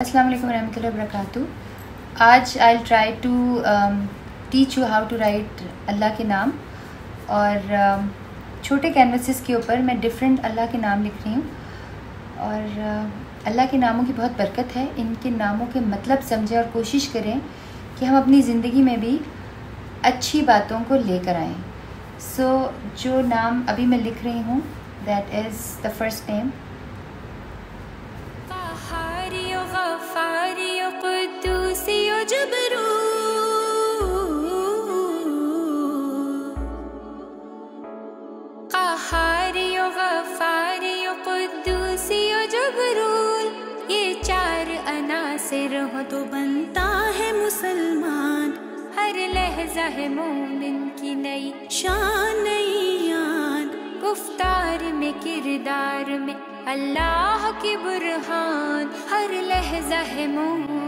السلام علیکم ورحمۃ اللہ وبرکاتہ. آج I try to teach you how to write Allah کے نام. اور چھوٹے کینوسز کے اوپر میں ڈفرینٹ اللہ کے نام لکھ رہی ہوں. اور اللہ کے ناموں کی بہت برکت ہے. ان کے ناموں کے مطلب سمجھیں اور کوشش کریں کہ ہم اپنی زندگی میں بھی اچھی باتوں کو لے کر آئیں. جو نام ابھی میں لکھ رہی ہوں that is the first name. یہ چار عناصر ہو تو بنتا ہے مسلمان. ہر لحظہ ہے مومن کی نئی شان نئی آن. گفتار میں کردار میں اللہ کی برہان. ہر لحظہ ہے مومن